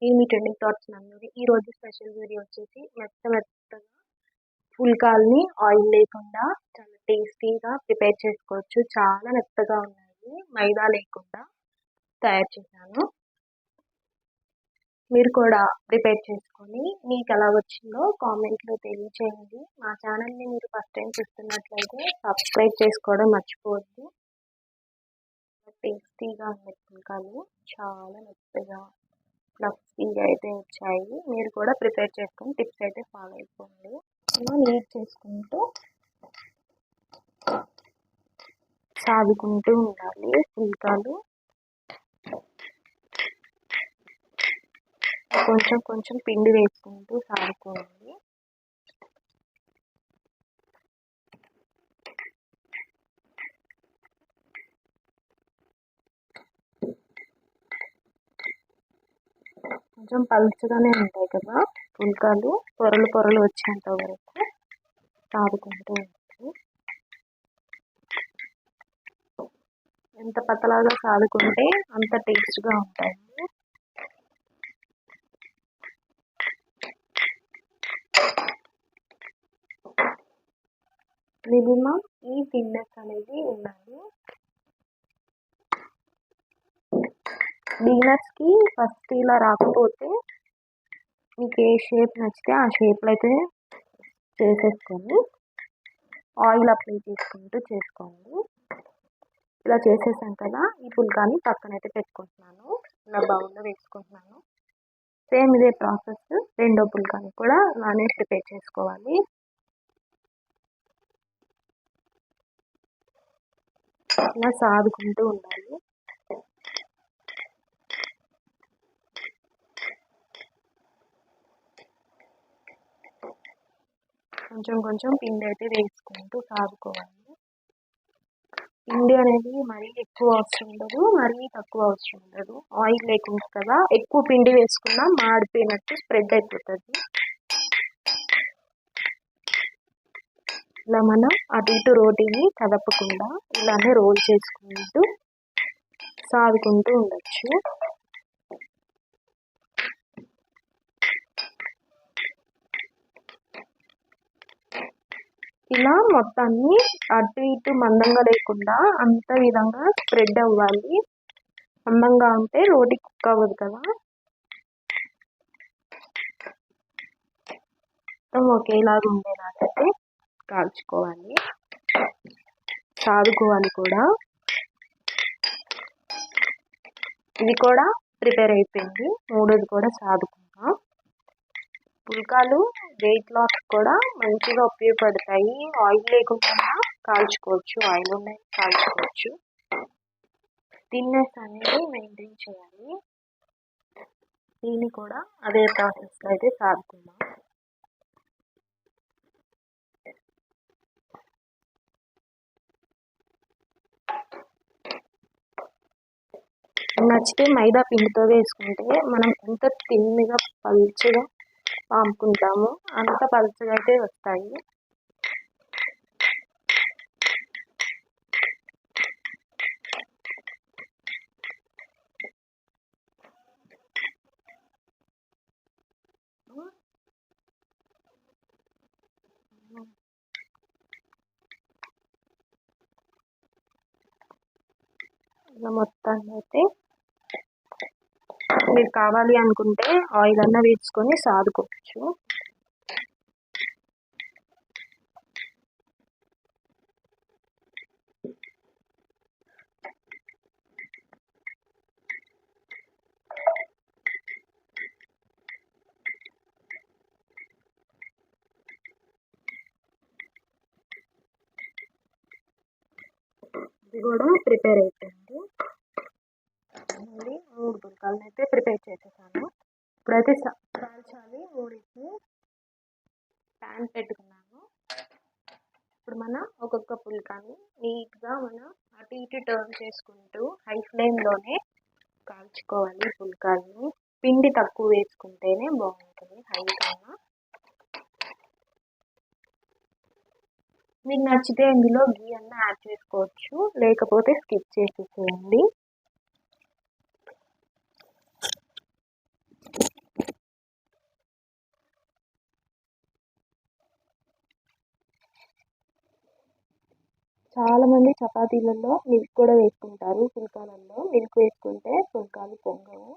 ఏమి trending thoughts నన్నది. ఈరోజు special video వచ్చేసి మెత్తగా పుల్కాల్ని ఆయిల్ లేకుండా చాలా టేస్టీగా ప్రిపేర్ చేసుకోవచ్చు. చాలా మెత్తగా ఉన్నాయి, మైదా లేకుండా తయారు చేశాను. మీరు కూడా ప్రిపేర్ చేసుకొని మీకు ఎలా వచ్చిందో కామెంట్లో తెలియచేయండి. మా ఛానల్ని మీరు ఫస్ట్ టైం చూస్తున్నట్లయితే సబ్స్క్రైబ్ చేసుకోవడం మర్చిపోవద్దు. టేస్టీగా ఉన్నాయి పుల్కాలు, చాలా మెత్తగా ఫ్లఫీగా అయితే వచ్చాయి. మీరు కూడా ప్రిపేర్ చేసుకొని టిప్స్ అయితే ఫాలో అయిపోండి. ఇలా నీట్ చేసుకుంటూ సాగుకుంటూ ఉండాలి పుల్కాలు. కొంచెం కొంచెం పిండి వేసుకుంటూ సాగుకోండి. కొంచెం పలుచగానే ఉంటాయి కదా పుల్కాలు, పొరలు వచ్చేంత వరకు సాగుకుంటూ ఉంటాయి. ఎంత పతలాగా సాగుకుంటే అంత టేస్ట్గా ఉంటాయి. మినిమం ఈ థిక్నెస్ అనేది ఉండాలి. బిగినర్స్కి ఫస్ట్ ఇలా రాకపోతే మీకు ఏ షేప్ నచ్చితే ఆ షేప్లో అయితే చేసేసుకొని ఆయిల్ అప్లై చేసుకుంటూ చేసుకోండి. ఇలా చేసేసాం కదా, ఈ పుల్కాని పక్కనైతే పెట్టుకుంటున్నాను. ఇలా బౌల్లో వేసుకుంటున్నాను. సేమ్ ఇదే ప్రాసెస్ రెండో పుల్కాని కూడా నానే ప్రిపేర్ చేసుకోవాలి. ఇలా సాదుకుంటూ ఉండాలి. కొంచెం కొంచెం పిండి అయితే వేసుకుంటూ సాదుకోవాలి. పిండి అనేది మరీ ఎక్కువ అవసరం ఉండదు, మరీ తక్కువ అవసరం ఉండదు. ఆయిల్ లేకుండా కదా, ఎక్కువ పిండి వేసుకున్నా మాడిపోయినట్టు స్ప్రెడ్ అయిపోతుంది. ఇలా మనం అటు ఇటు రోటీని కదపకుండా ఇలానే రోల్ చేసుకుంటూ సాదుకుంటూ ఉండొచ్చు. ఇలా మొత్తాన్ని అటు ఇటు మందంగా లేకుండా అంత విధంగా స్ప్రెడ్ అవ్వాలి. మందంగా ఉంటే రోటీ కుక్ అవ్వదు కదా. మొత్తం ఒకేలాగా ఉండేలాగైతే కాల్చుకోవాలి, సాదుకోవాలి కూడా. ఇది కూడా ప్రిపేర్ అయిపోయింది. మూడోది కూడా సాదుకున్నాం. పుల్కాలు వెయిట్ లాస్ కూడా మంచిగా ఉపయోగపడతాయి. ఆయిల్ లేకుండా కాల్చుకోవచ్చు, ఆయిల్ ఉన్నాయి కాల్చుకోవచ్చు. థిక్నెస్ అనేది మెయింటైన్ చేయాలి. దీన్ని కూడా అదే ప్రాసెస్లో అయితే సాగుతున్నాం. నచ్చితే మైదా పిండితో వేసుకుంటే మనం ఎంత తిన్నిగా పలుచగా పాముకుంటామో అంత పలుచగా అయితే వస్తాయి. ఇలా మొత్తాన్ని అయితే మీరు కావాలి అనుకుంటే ఆయిల్ అన్న వేసుకొని సాదుకోవచ్చు. ఇది కూడా ప్రిపేర్ అయిపోయింది. మళ్ళీ 3 పుల్కాలను అయితే ప్రిపేర్ చేసేసాను. ఇప్పుడైతే కాల్చాలి. 3కి ప్యాన్ పెట్టుకున్నాను. ఇప్పుడు మనం ఒక్కొక్క పుల్కాని నీట్గా మనం అటు ఇటు టర్న్ చేసుకుంటూ హై ఫ్లేమ్లోనే కాల్చుకోవాలి. పుల్కాలని పిండి తక్కువ వేసుకుంటేనే బాగుంటుంది హై కన్నా. మీకు నచ్చితే ఇందులో గీ అన్న యాడ్ చేసుకోవచ్చు, లేకపోతే స్కిప్ చేసేసేయండి. చాలామంది చపాతీలలో మిల్క్ కూడా వేసుకుంటారు. పుల్కాలలో మిల్క్ వేసుకుంటే పుల్కాలు పొంగవు.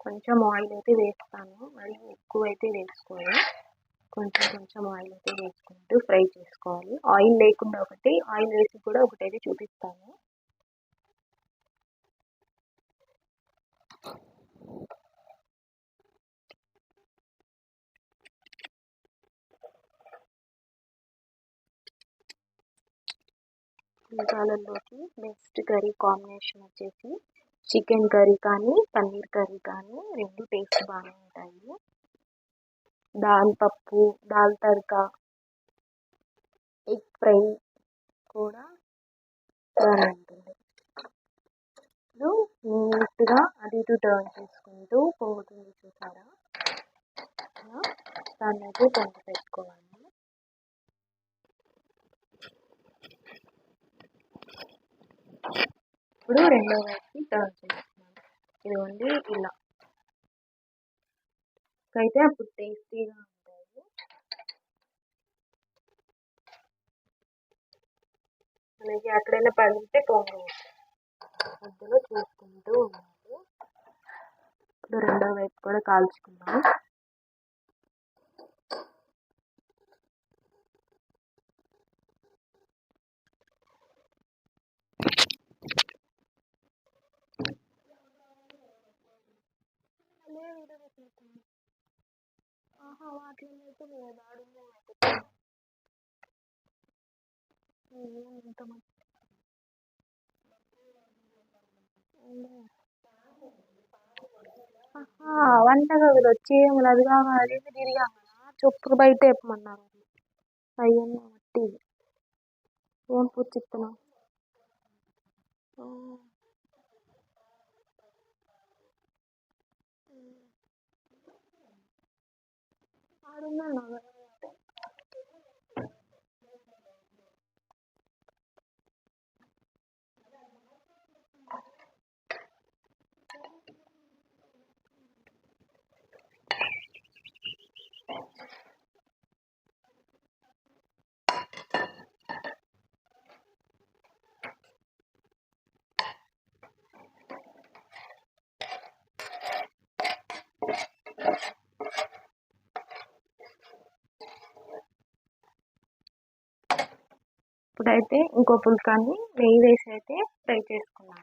కొంచెం ఆయిల్ అయితే వేస్తాను, మరి ఎక్కువ అయితే వేసుకోవాలి. కొంచెం కొంచెం ఆయిల్ అయితే వేసుకుంటూ ఫ్రై చేసుకోవాలి. ఆయిల్ లేకుండా ఒకటి, ఆయిల్ వేసి కూడా ఒకటైతే చూపిస్తాను. పుల్కాలలోకి బెస్ట్ కర్రీ కాంబినేషన్ వచ్చేసి చికెన్ కర్రీ కానీ పన్నీర్ కర్రీ కానీ రెండు టేస్ట్ బాగానే ఉంటాయి. దాల్ పప్పు, దాల్ తడకా, ఎగ్ ఫ్రై కూడా బాగానే ఉంటుంది. ఇప్పుడు నీట్గా అది ఇటు టర్న్ చేసుకుంటూ పోతుంది, చూసారా? దాన్ని అయితే పొంగి పెట్టుకోవాలి. ఇప్పుడు రెండో వైపుకి టర్న్ చేస్తున్నాను. ఇదిగోండి ఇలా అయితే అప్పుడు టేస్టీగా ఉంటాయి. మనకి ఎక్కడైనా పడితే పొంగు మధ్యలో చూసుకుంటూ ఉండాలి. ఇప్పుడు రెండో వైపు కూడా కాల్చుకున్నాం. వంటగదిలో చీమలు అది కావాలి తిరిగా చొప్పుకు బయట చెప్పమన్నారు. అయ్యన్న మట్టి ఏం పుచ్చిస్తున్నాం. ఆడున్నాను. ఇప్పుడైతే ఇంకో పుల్కాన్ని నెయ్యి వేసి అయితే ఫ్రై చేసుకున్నాము.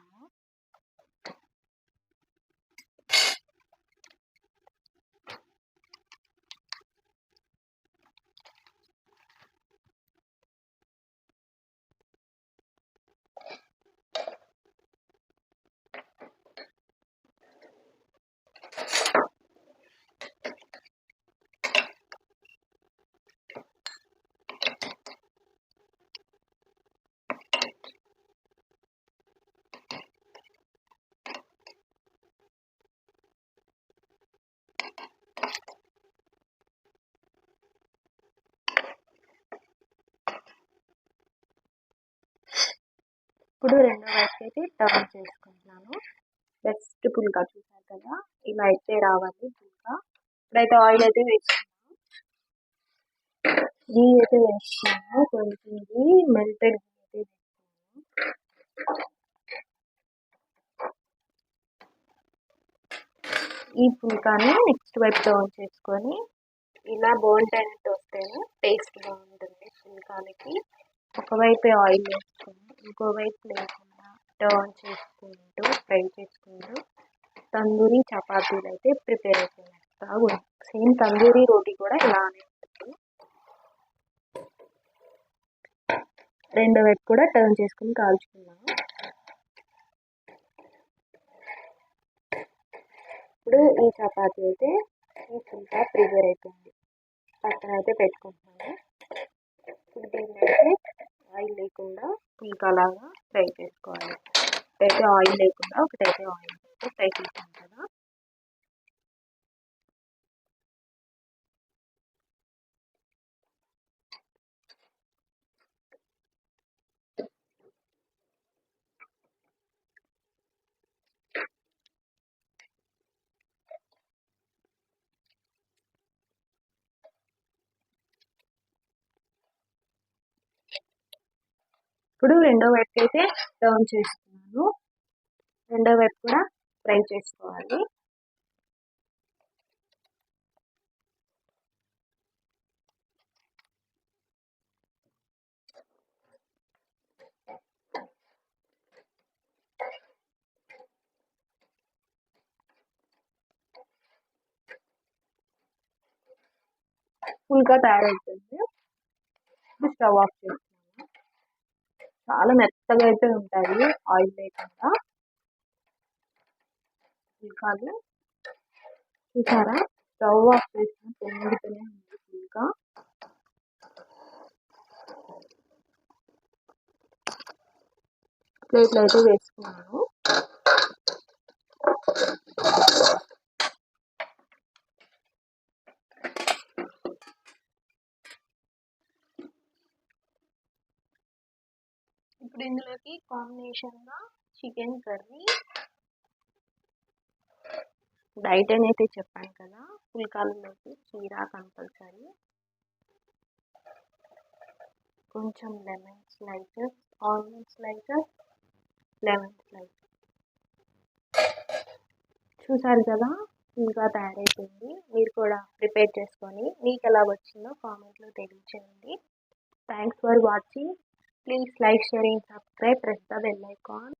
ఇప్పుడు రెండో వైపు అయితే టర్న్ చేసుకుంటున్నాను. బెస్ట్ పుల్కా చూసారు కదా, ఇలా అయితే రావాలి పుల్కా. ఇప్పుడైతే ఆయిల్ అయితే వేసుకున్నాను, గీ అయితే వేసుకున్నాను, కొంచెం గీ మెల్టెడ్ గీ అయితే వేసుకున్నాను. ఈ పుల్కాని నెక్స్ట్ వైపు టర్న్ చేసుకొని ఇలా బాగుంటాయినట్టు వస్తేనే టేస్ట్ బాగుంటుంది పుల్కాలకి. ఒకవైపు ఆయిల్ వేసుకొని ఇంకోవైపు లేకుండా టర్న్ చేసుకుంటూ ఫ్రై చేసుకుంటూ తందూరి చపాతీలు అయితే ప్రిపేర్ అయిపోయినాయి. సేమ్ తందూరి రోటీ కూడా ఇలానే ఉంటుంది. రెండో వైపు కూడా టర్న్ చేసుకుని కాల్చుకున్నాము. ఇప్పుడు ఈ చపాతీ అయితే ఈ పుల్కా ప్రిపేర్ అయిపోయింది, పక్కన అయితే పెట్టుకుంటున్నాను. ఇప్పుడు దీన్ని అయితే ఆయిల్ లేకుండా పుల్కా లాగా ఫ్రై చేసుకోవాలి. ఒకటైతే ఆయిల్ లేకుండా ఒకటైతే ఆయిల్ ఫ్రై చేస్తాం కదా. ఇప్పుడు రెండో వైపుకి అయితే టర్న్ చేస్తున్నాను. రెండో వైపు కూడా ఫ్రై చేసుకోవాలి. ఫుల్గా తయారైతుంది. ఇప్పుడు స్టవ్ ఆఫ్ చేస్తున్నాను. చాలా మెత్తగా అయితే ఉంటాయి ఆయిల్ లేకుండా. ఫుల్కాలు చూసారా, స్టవ్ ఆఫ్ చేసిన పొంగుతూనే ఉంది ఫుల్గా. ప్లేట్లు అయితే వేసుకున్నాను. ఇప్పుడు ఇందులోకి కాంబినేషన్గా చికెన్ కర్రీ. డైట్ అని అయితే చెప్పాను కదా, పుల్కాలలోకి కీరా కంపల్సరీ. కొంచెం lemon slices, onion slices, lemon slices. చూసారు కదా, ఫుల్గా తయారైపోయింది. మీరు కూడా ప్రిపేర్ చేసుకొని మీకు ఎలా వచ్చిందో కామెంట్లో తెలియచేయండి. Thanks for watching. Please like, share and subscribe. Press the bell icon.